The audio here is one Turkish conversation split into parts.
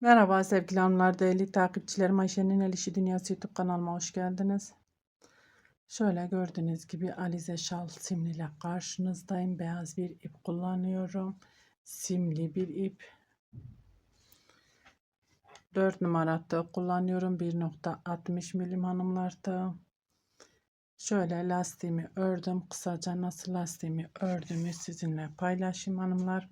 Merhaba sevgili hanımlar, değerli takipçilerim. Ayşe'nin El İşi Dünyası YouTube kanalıma hoş geldiniz. Şöyle gördüğünüz gibi Alize Şal simliyle karşınızdayım. Beyaz bir ip kullanıyorum. Simli bir ip. 4 numara tığ kullanıyorum. 1,60 milim hanımlar tığ. Şöyle lastiğimi ördüm. Kısaca nasıl lastiğimi ördüğümü sizinle paylaşayım hanımlar.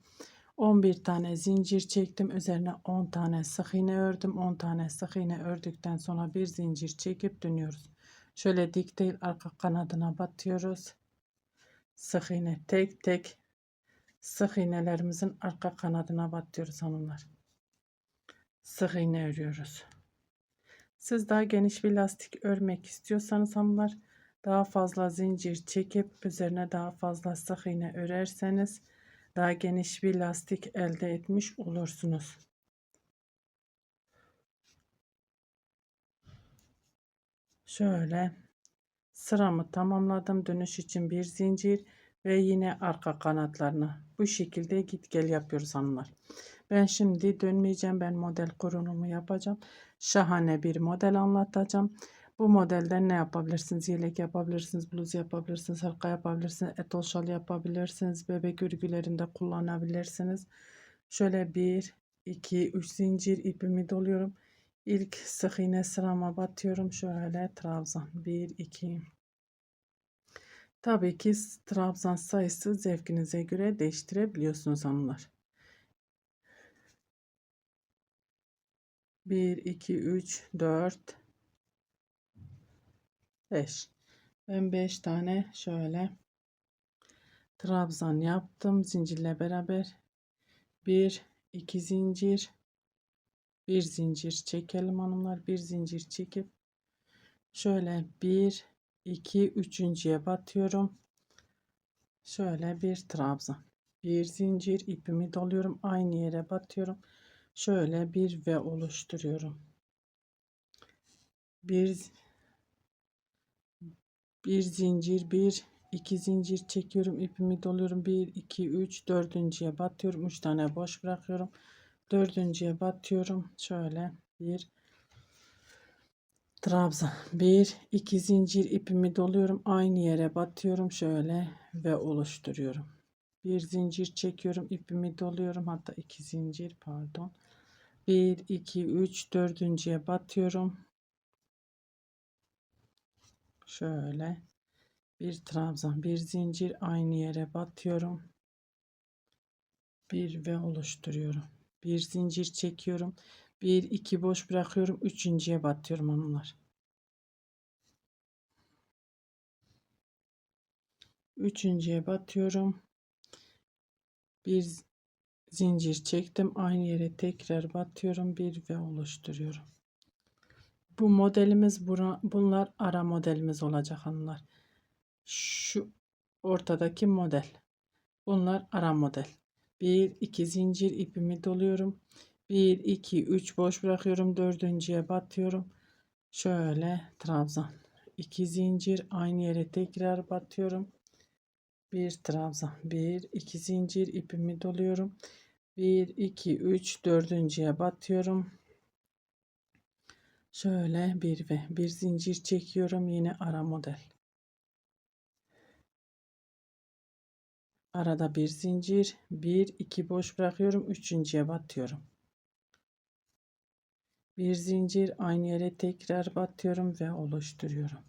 11 tane zincir çektim. Üzerine 10 tane sık iğne ördüm. 10 tane sık iğne ördükten sonra bir zincir çekip dönüyoruz. Şöyle dik değil, arka kanadına batıyoruz. Sık iğne tek tek sık iğnelerimizin arka kanadına batıyoruz hanımlar. Sık iğne örüyoruz. Siz daha geniş bir lastik örmek istiyorsanız hanımlar, daha fazla zincir çekip üzerine daha fazla sık iğne örerseniz daha geniş bir lastik elde etmiş olursunuz. Şöyle sıramı tamamladım. Dönüş için bir zincir ve yine arka kanatlarına bu şekilde git gel yapıyoruz hanımlar. Ben şimdi dönmeyeceğim. Ben model kurulumu yapacağım. Şahane bir model anlatacağım. Bu modelden ne yapabilirsiniz? Yelek yapabilirsiniz, bluz yapabilirsiniz, hırka yapabilirsiniz, etol şal yapabilirsiniz, bebek örgülerinde kullanabilirsiniz. Şöyle 1, 2, 3 zincir ipimi doluyorum. İlk sık iğne sırama batıyorum. Şöyle trabzan 1, 2. Tabii ki trabzan sayısı zevkinize göre değiştirebiliyorsunuz hanımlar. 1, 2, 3, 4, 5. Ben 5 tane şöyle trabzan yaptım. Zincirle beraber 1, 2 zincir, bir zincir çekelim hanımlar. Bir zincir çekip şöyle 1, 2, üçüncüye batıyorum. Şöyle bir trabzan. Bir zincir ipimi doluyorum. Aynı yere batıyorum. Şöyle bir V oluşturuyorum. Bir zincir, bir iki zincir çekiyorum, ipimi doluyorum. 1 2 3 dördüncüye batıyorum. 3 tane boş bırakıyorum. Dördüncüye batıyorum. Şöyle bir trabzan, bir iki zincir ipimi doluyorum. Aynı yere batıyorum. Şöyle ve oluşturuyorum. Bir zincir çekiyorum, ipimi doluyorum. Hatta iki zincir, pardon. 1 2 3 dördüncüye batıyorum. Şöyle bir trabzan, bir zincir, aynı yere batıyorum. Bir ve oluşturuyorum. Bir zincir çekiyorum. Bir iki boş bırakıyorum. Üçüncüye batıyorum hanımlar. Üçüncüye batıyorum. Bir zincir çektim. Aynı yere tekrar batıyorum. Bir ve oluşturuyorum. Bu modelimiz bunlar ara modelimiz olacak hanımlar. Şu ortadaki model. Bunlar ara model. 1 2 zincir ipimi doluyorum. 1 2 3 boş bırakıyorum. Dördüncüye batıyorum. Şöyle trabzan. 2 zincir, aynı yere tekrar batıyorum. Bir trabzan. 1 2 zincir ipimi doluyorum. 1 2 3 dördüncüye batıyorum. Şöyle bir zincir çekiyorum. Yine ara model. Arada bir zincir, 1 2 boş bırakıyorum. Üçüncüye batıyorum. Bir zincir, aynı yere tekrar batıyorum ve oluşturuyorum.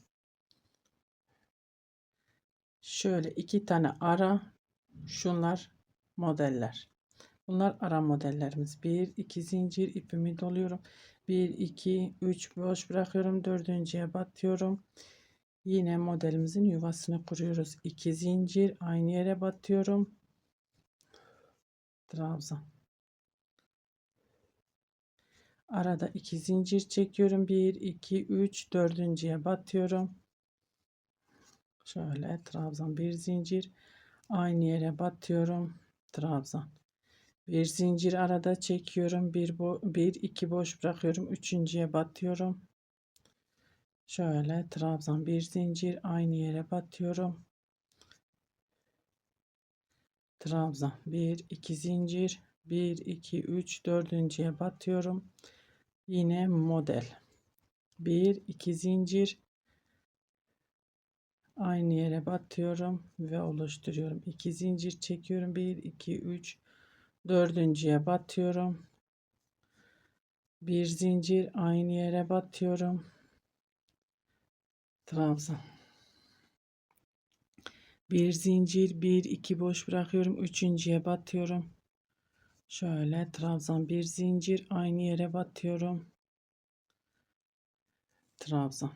Şöyle iki tane ara, şunlar modeller. Bunlar ara modellerimiz. 1 2 zincir ipimi doluyorum. 1 2 3 boş bırakıyorum. Dördüncüye batıyorum. Yine modelimizin yuvasını kuruyoruz. 2 zincir, aynı yere batıyorum. Trabzan. Arada 2 zincir çekiyorum. 1 2 3 dördüncüye batıyorum. Şöyle trabzan, bir zincir, aynı yere batıyorum. Trabzan. Bir zincir arada çekiyorum. Bir iki boş bırakıyorum. Üçüncüye batıyorum. Şöyle trabzan, bir zincir, aynı yere batıyorum. Trabzan, bir iki zincir, 1 2 3 dördüncüye batıyorum. Yine model 1 2 zincir, aynı yere batıyorum ve oluşturuyorum. 2 zincir çekiyorum. 1 2 3 dördüncüye batıyorum. Bir zincir, aynı yere batıyorum. Trabzan. Bir zincir, 1 2 boş bırakıyorum. Üçüncüye batıyorum. Şöyle trabzan, bir zincir, aynı yere batıyorum. Trabzan.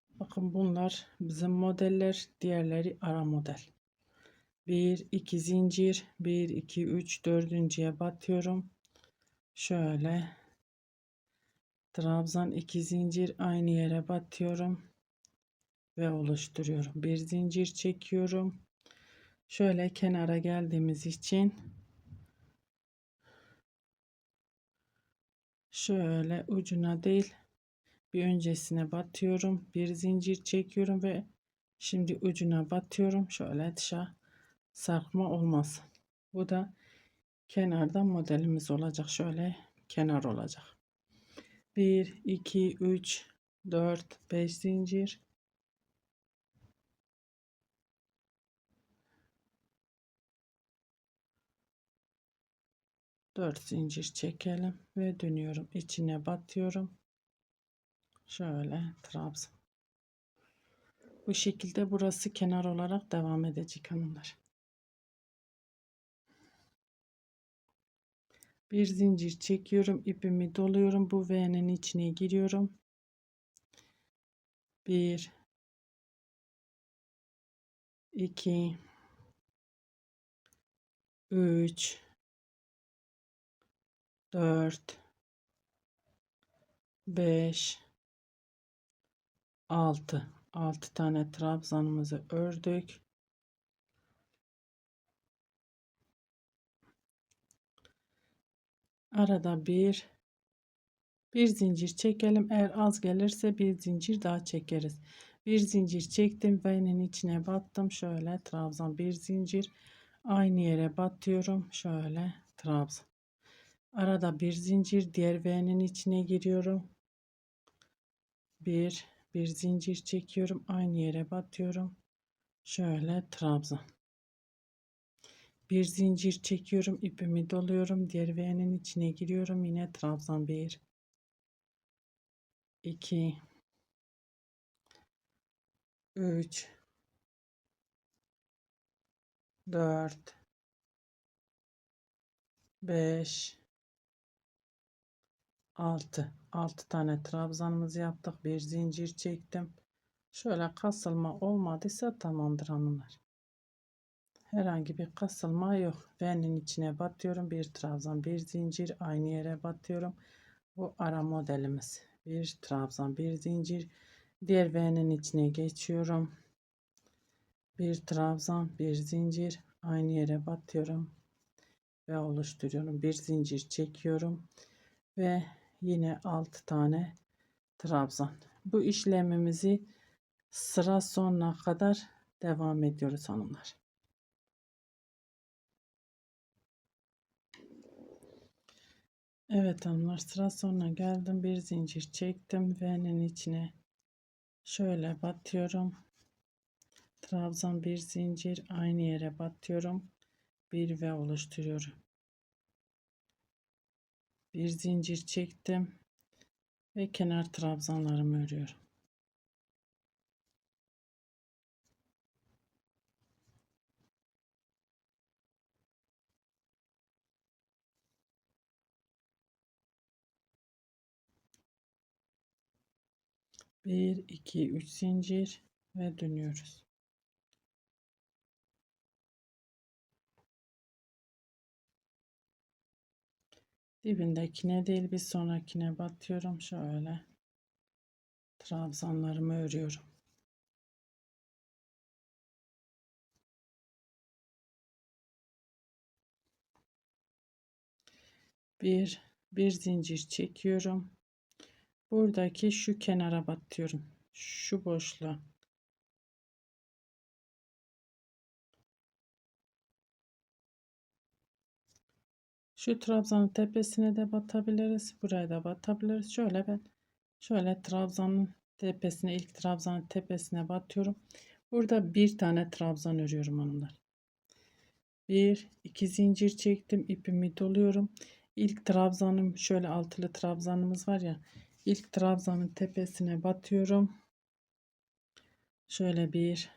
Bakın bunlar bizim modeller, diğerleri ara model. 1 2 zincir, 1 2 3 dördüncüye batıyorum. Şöyle trabzan, 2 zincir, aynı yere batıyorum ve oluşturuyorum. Bir zincir çekiyorum. Şöyle kenara geldiğimiz için şöyle ucuna değil, bir öncesine batıyorum. Bir zincir çekiyorum ve şimdi ucuna batıyorum. Şöyle dışa sarkma olmasın. Bu da kenarda modelimiz olacak. Şöyle kenar olacak. 1 2 3 4 5 zincir, 4 zincir çekelim ve dönüyorum. İçine batıyorum. Şöyle trabzan. Bu şekilde burası kenar olarak devam edecek hanımlar. Bir zincir çekiyorum, ipimi doluyorum, bu V'nin içine giriyorum. 1 2 3 4 5 6 tane trabzanımızı ördük. Arada bir zincir çekelim. Eğer az gelirse bir zincir daha çekeriz. Bir zincir çektim, V'nin içine battım. Şöyle trabzan, bir zincir, aynı yere batıyorum. Şöyle trabzan. Arada bir zincir, diğer V'nin içine giriyorum. Bir zincir çekiyorum, aynı yere batıyorum. Şöyle trabzan. Bir zincir çekiyorum, ipimi doluyorum, diğer V'nin içine giriyorum. Yine trabzan. 1 2 3 4 5 6 tane trabzanımızı yaptık. Bir zincir çektim. Şöyle kasılma olmadıysa tamamdır hanımlar. Herhangi bir kasılma yok. V'nin içine batıyorum. Bir trabzan, bir zincir, aynı yere batıyorum. Bu ara modelimiz. Bir trabzan, bir zincir, diğer V'nin içine geçiyorum. Bir trabzan, bir zincir, aynı yere batıyorum ve oluşturuyorum. Bir zincir çekiyorum ve yine 6 tane trabzan. Bu işlemimizi sıra sonuna kadar devam ediyoruz hanımlar. Evet hanımlar, sıra sonuna geldim. Bir zincir çektim. V'nin içine şöyle batıyorum. Trabzan, bir zincir, aynı yere batıyorum. Bir V oluşturuyorum. Bir zincir çektim ve kenar trabzanlarımı örüyorum. Bir iki üç zincir ve dönüyoruz. Dibindekine değil, bir sonrakine batıyorum. Şöyle trabzanlarımı örüyorum. Bir zincir çekiyorum. Buradaki şu kenara batıyorum. Şu boşluğa. Şu trabzanın tepesine de batabiliriz. Buraya da batabiliriz. Şöyle trabzanın tepesine, ilk trabzanın tepesine batıyorum. Burada bir tane trabzan örüyorum hanımlar. Bir, iki zincir çektim. İpimi doluyorum. İlk trabzanım, şöyle altılı trabzanımız var ya. İlk trabzanın tepesine batıyorum. Şöyle bir,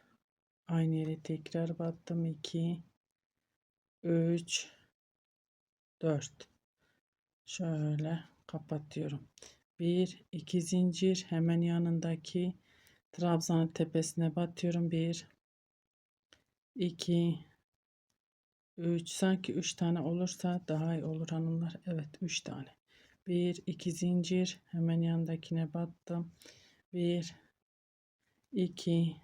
aynı yere tekrar battım. 2, 3, 4. Şöyle kapatıyorum. Bir, iki zincir, hemen yanındaki trabzanın tepesine batıyorum. Bir, iki, üç. Sanki 3 tane olursa daha iyi olur hanımlar. Evet, 3 tane. Bir, iki zincir, hemen yanındakine battım. Bir, iki,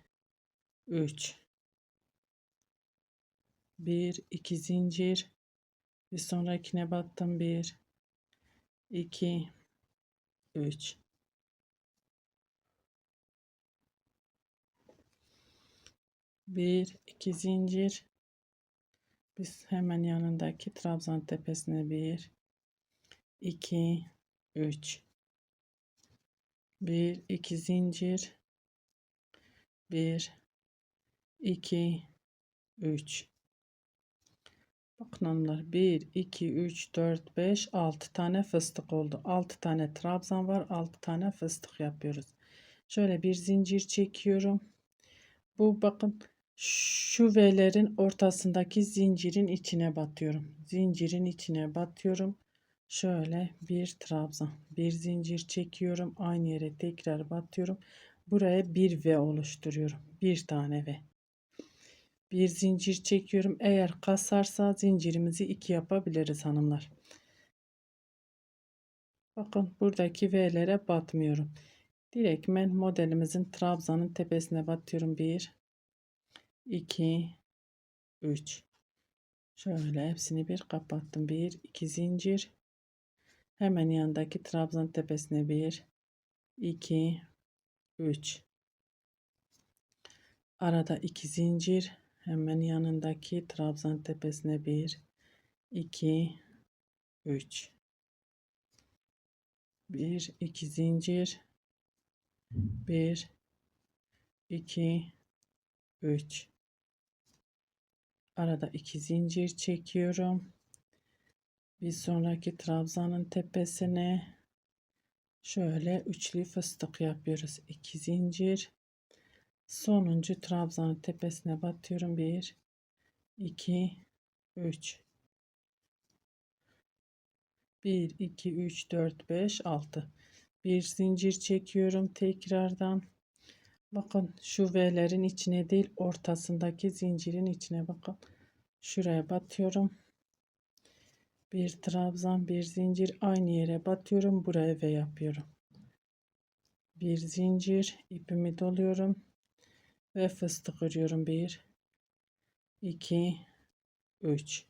üç. Bir, iki zincir, bir sonrakine battım. Bir, iki, üç. Bir, iki zincir, biz hemen yanındaki trabzan tepesine bir, iki, üç. Bir, iki zincir, bir, iki, üç. Bakın hanımlar, 1, 2, 3, 4, 5, 6 tane fıstık oldu. 6 tane trabzan var. 6 tane fıstık yapıyoruz. Şöyle bir zincir çekiyorum. Bu bakın şu V'lerin ortasındaki zincirin içine batıyorum. Zincirin içine batıyorum. Şöyle bir trabzan, bir zincir çekiyorum. Aynı yere tekrar batıyorum. Buraya bir V oluşturuyorum. Bir tane V. Bir zincir çekiyorum. Eğer kasarsa zincirimizi 2 yapabiliriz hanımlar. Bakın buradaki V'lere batmıyorum. Direktmen modelimizin trabzanın tepesine batıyorum. 1, 2, 3. Şöyle hepsini bir kapattım. 1, 2 zincir. Hemen yanındaki trabzan tepesine 1, 2, 3. Arada 2 zincir. Hemen yanındaki trabzan tepesine 1, 2, 3. 1, 2 zincir. 1, 2, 3. Arada 2 zincir çekiyorum. Bir sonraki trabzanın tepesine şöyle üçlü fıstık yapıyoruz. 2 zincir. Sonuncu trabzanın tepesine batıyorum. 1, 2, 3. 1, 2, 3, 4, 5, 6. Bir zincir çekiyorum tekrardan. Bakın şu V'lerin içine değil, ortasındaki zincirin içine bakın. Şuraya batıyorum. Bir trabzan, bir zincir, aynı yere batıyorum. Buraya V yapıyorum. Bir zincir, ipimi doluyorum ve fıstık örüyorum. 1, 2, 3.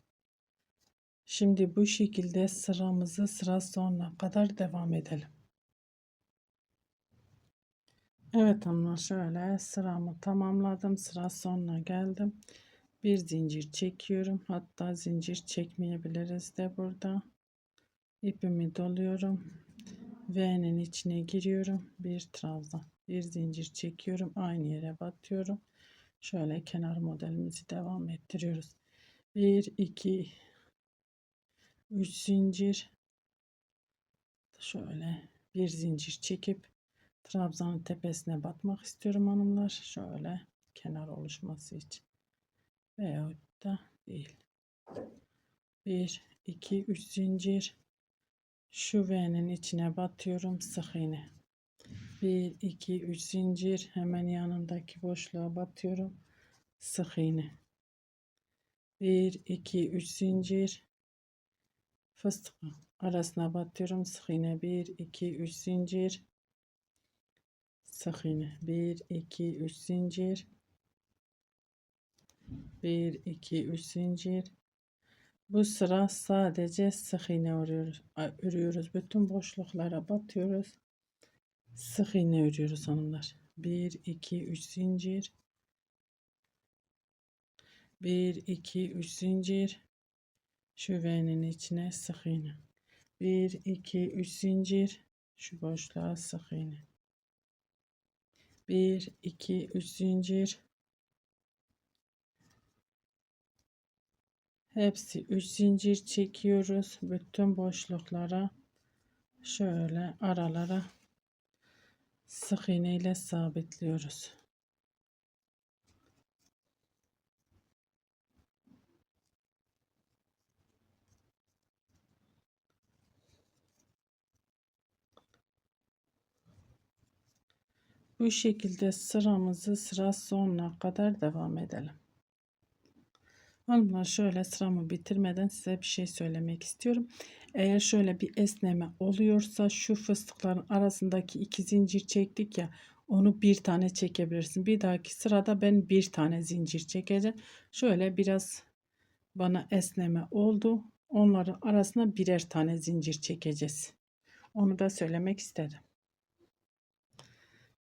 Şimdi bu şekilde sıramızı sıra sonuna kadar devam edelim. Evet hanımlar, şöyle sıramı tamamladım. Sıra sonuna geldim. Bir zincir çekiyorum. Hatta zincir çekmeyebiliriz de burada. İpimi doluyorum. V'nin içine giriyorum. Bir trabzan. Bir zincir çekiyorum. Aynı yere batıyorum. Şöyle kenar modelimizi devam ettiriyoruz. 1, 2, 3 zincir. Şöyle bir zincir çekip trabzanın tepesine batmak istiyorum hanımlar. Şöyle kenar oluşması için. Veyahut da değil. 1, 2, 3 zincir. Şu V'nin içine batıyorum. Sık iğne. 1, 2, 3 zincir. Hemen yanındaki boşluğa batıyorum. Sık iğne. 1, 2, 3 zincir. Fıstık arasına batıyorum. Sık iğne. 1, 2, 3 zincir. Sık iğne. 1, 2, 3 zincir. 1, 2, 3 zincir. Bu sıra sadece sık iğne örüyoruz. Bütün boşluklara batıyoruz. Sık iğne örüyoruz hanımlar. 1, 2, 3 zincir. 1, 2, 3 zincir. Şu V'nin içine sık iğne. 1 2 3 zincir, şu boşluğa sık iğne. 1 2 3 zincir. Hepsi 3 zincir çekiyoruz. Bütün boşluklara şöyle aralara sık iğne ile sabitliyoruz. Bu şekilde sıramızı sıra sonuna kadar devam edelim. Hanımlar, şöyle sıramı bitirmeden size bir şey söylemek istiyorum. Eğer şöyle bir esneme oluyorsa şu fıstıkların arasındaki 2 zincir çektik ya, onu bir tane çekebilirsin. Bir dahaki sırada ben bir tane zincir çekeceğim. Şöyle biraz bana esneme oldu. Onların arasına birer tane zincir çekeceğiz. Onu da söylemek istedim.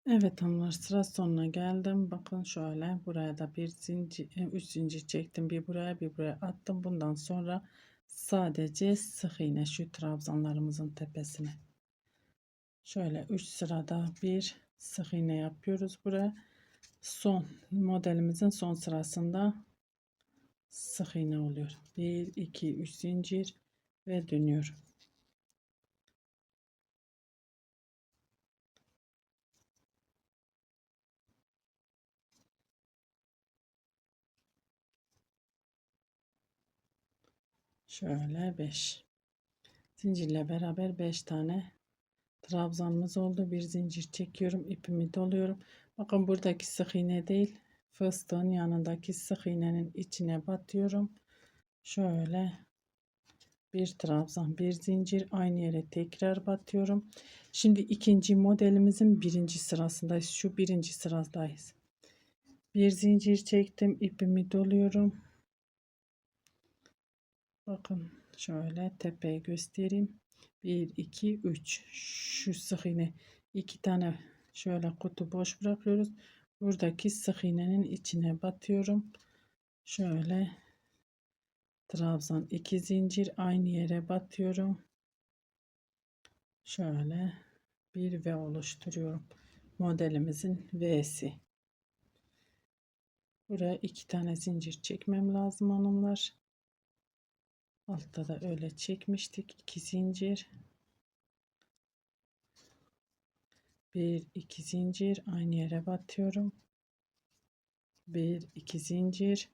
Evet hanımlar, sıra sonuna geldim. Bakın şöyle buraya da bir zincir, 3 zincir çektim. Bir buraya bir buraya attım. Bundan sonra sadece sık iğne şu trabzanlarımızın tepesine. Şöyle 3 sırada bir sık iğne yapıyoruz buraya. Son modelimizin son sırasında sık iğne oluyor. 1 2 3 zincir ve dönüyorum. Şöyle 5 zincirle beraber 5 tane trabzanımız oldu. Bir zincir çekiyorum, ipimi doluyorum. Bakın buradaki sık iğne değil, fıstığın yanındaki sık iğnenin içine batıyorum. Şöyle bir trabzan, bir zincir, aynı yere tekrar batıyorum. Şimdi ikinci modelimizin birinci sırasındayız. Şu birinci sıradayız. Bir zincir çektim, ipimi doluyorum. Bakın şöyle tepeyi göstereyim. 1 2 3, şu sık iğne 2 tane şöyle kutu boş bırakıyoruz. Buradaki sık iğnenin içine batıyorum. Şöyle trabzan, 2 zincir, aynı yere batıyorum. Şöyle bir V oluşturuyorum. Modelimizin V'si. Buraya 2 tane zincir çekmem lazım hanımlar. Altta da öyle çekmiştik. 2 zincir. 1 2 zincir, aynı yere batıyorum. 1 2 zincir.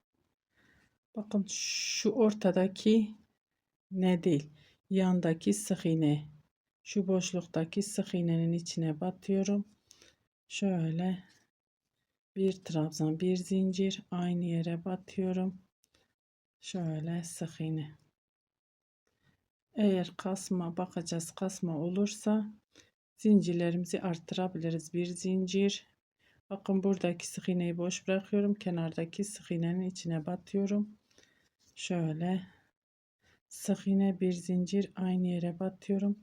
Bakın şu ortadaki ne değil, yandaki sık iğne, şu boşluktaki sık iğnenin içine batıyorum. Şöyle bir trabzan, bir zincir, aynı yere batıyorum. Şöyle sık iğne. Eğer kasma bakacağız, kasma olursa zincirlerimizi arttırabiliriz. Bir zincir. Bakın buradaki sık iğneyi boş bırakıyorum. Kenardaki sık iğnenin içine batıyorum. Şöyle sık iğne, bir zincir, aynı yere batıyorum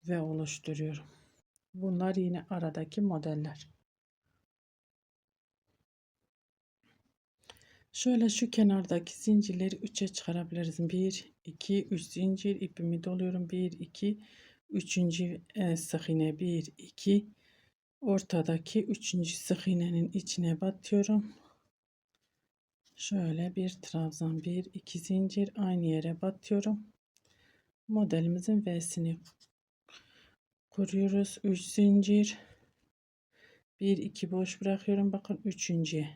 ve oluşturuyorum. Bunlar yine aradaki modeller. Şöyle şu kenardaki zincirleri 3'e çıkarabiliriz. 1 2 3 zincir, ipimi doluyorum. 1 2 üçüncü sık iğne, 1 2, ortadaki üçüncü sık iğnenin içine batıyorum. Şöyle bir trabzan, 1 2 zincir, aynı yere batıyorum. Modelimizin V'sini kuruyoruz. 3 zincir, 1 2 boş bırakıyorum. Bakın üçüncü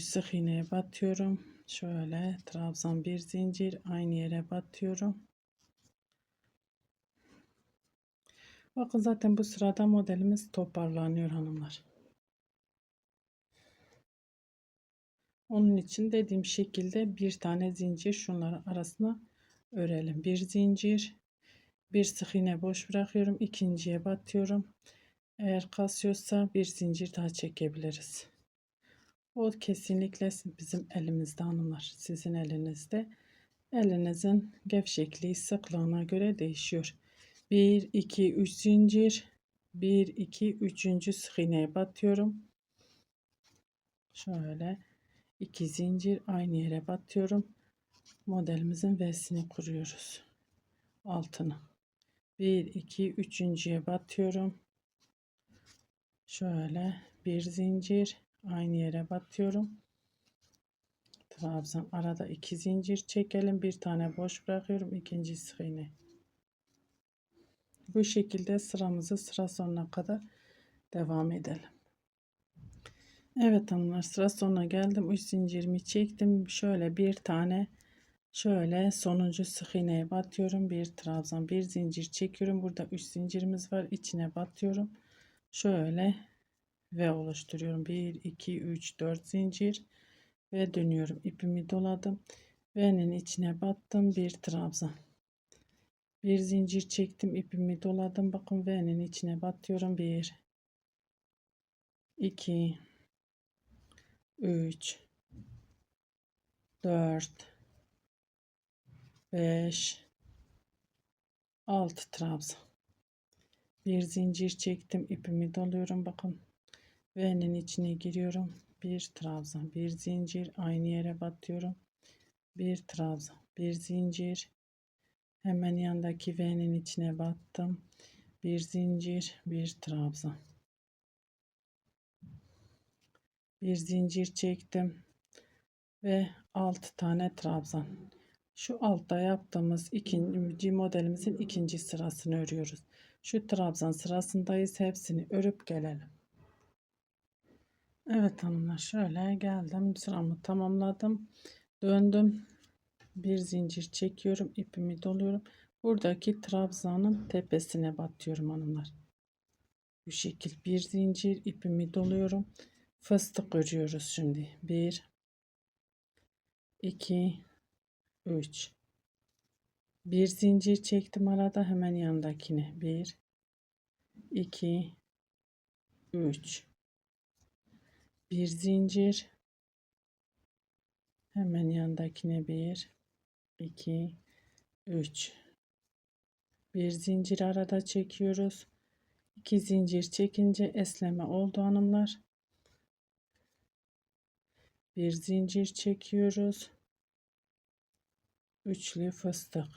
sık iğneye batıyorum. Şöyle trabzan, bir zincir, aynı yere batıyorum. Bakın zaten bu sırada modelimiz toparlanıyor hanımlar. Onun için dediğim şekilde bir tane zincir şunların arasına örelim. Bir zincir, bir sık iğne boş bırakıyorum. İkinciye batıyorum. Eğer kasıyorsa bir zincir daha çekebiliriz. O kesinlikle bizim elimizde hanımlar. Sizin elinizde. Elinizin gevşekliği, sıklığına göre değişiyor. 1 2 3 zincir, 1 2 üçüncü sık iğneye batıyorum. Şöyle 2 zincir, aynı yere batıyorum. modelimizin V'sini kuruyoruz. Altına 1 2 üçüncüye batıyorum. Şöyle bir zincir, aynı yere batıyorum. Trabzan, arada 2 zincir çekelim, bir tane boş bırakıyorum, ikinci sık iğne. Bu şekilde sıramızı sıra sonuna kadar devam edelim. Evet hanımlar, sıra sonuna geldim. 3 zincirimi çektim. Şöyle bir tane, şöyle sonuncu sık iğneye batıyorum. Bir trabzan, bir zincir çekiyorum. Burada 3 zincirimiz var. İçine batıyorum. Şöyle ve oluşturuyorum. 1 2 3 4 zincir ve dönüyorum. İpimi doladım. V'nin içine battım. Bir trabzan. Bir zincir çektim. İpimi doladım. Bakın V'nin içine batıyorum. 1 2 3 4 5 6 trabzan. Bir zincir çektim. İpimi doluyorum. Bakın V'nin içine giriyorum. Bir trabzan. Bir zincir. Aynı yere batıyorum. Bir trabzan. Bir zincir. Hemen yandaki V'nin içine battım. Bir zincir. Bir trabzan. Bir zincir çektim. Ve 6 tane trabzan. Şu altta yaptığımız ikinci modelimizin ikinci sırasını örüyoruz. Şu trabzan sırasındayız. Hepsini örüp gelelim. Evet hanımlar, şöyle geldim, sıramı tamamladım, döndüm, bir zincir çekiyorum, ipimi doluyorum, buradaki trabzanın tepesine batıyorum hanımlar. Bu şekil bir zincir, ipimi doluyorum, fıstık örüyoruz şimdi. 1 2 3 bir zincir çektim, arada hemen yanındakine 1 2 3 bir zincir, hemen yanındakine 1 2 3 bir zincir arada çekiyoruz. 2 zincir çekince esneme oldu hanımlar. Bir zincir çekiyoruz. Üçlü fıstık.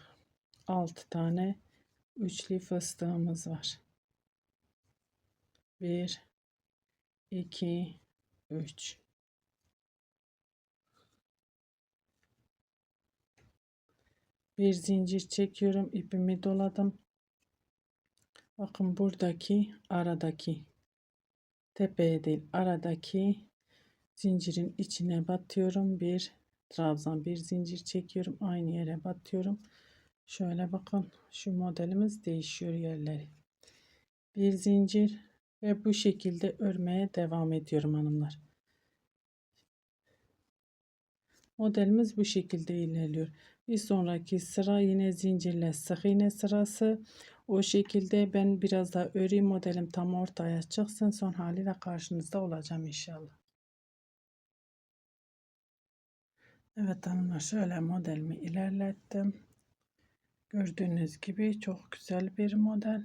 6 tane üçlü fıstığımız var. 1 2 3 bir zincir çekiyorum, ipimi doladım. Bakın buradaki aradaki, tepeye değil aradaki zincirin içine batıyorum. Bir trabzan, bir zincir çekiyorum, aynı yere batıyorum. Şöyle bakın, şu modelimiz değişiyor yerleri. Bir zincir ve bu şekilde örmeye devam ediyorum hanımlar. Modelimiz bu şekilde ilerliyor. Bir sonraki sıra yine zincirle sık iğne sırası. O şekilde ben biraz daha öreyim, modelim tam ortaya çıksın, son haliyle karşınızda olacağım inşallah. Evet hanımlar, şöyle modelimi ilerlettim. Gördüğünüz gibi çok güzel bir model.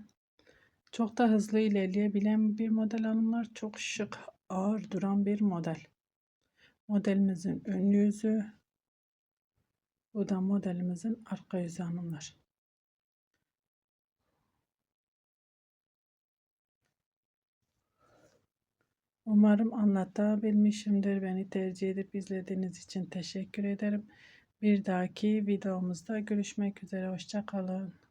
Çok da hızlı ilerleyebilen bir model hanımlar. Çok şık, ağır duran bir model. Modelimizin ön yüzü. Bu da modelimizin arka yüzü hanımlar. Umarım anlatabilmişimdir. Beni tercih edip izlediğiniz için teşekkür ederim. Bir dahaki videomuzda görüşmek üzere. Hoşça kalın.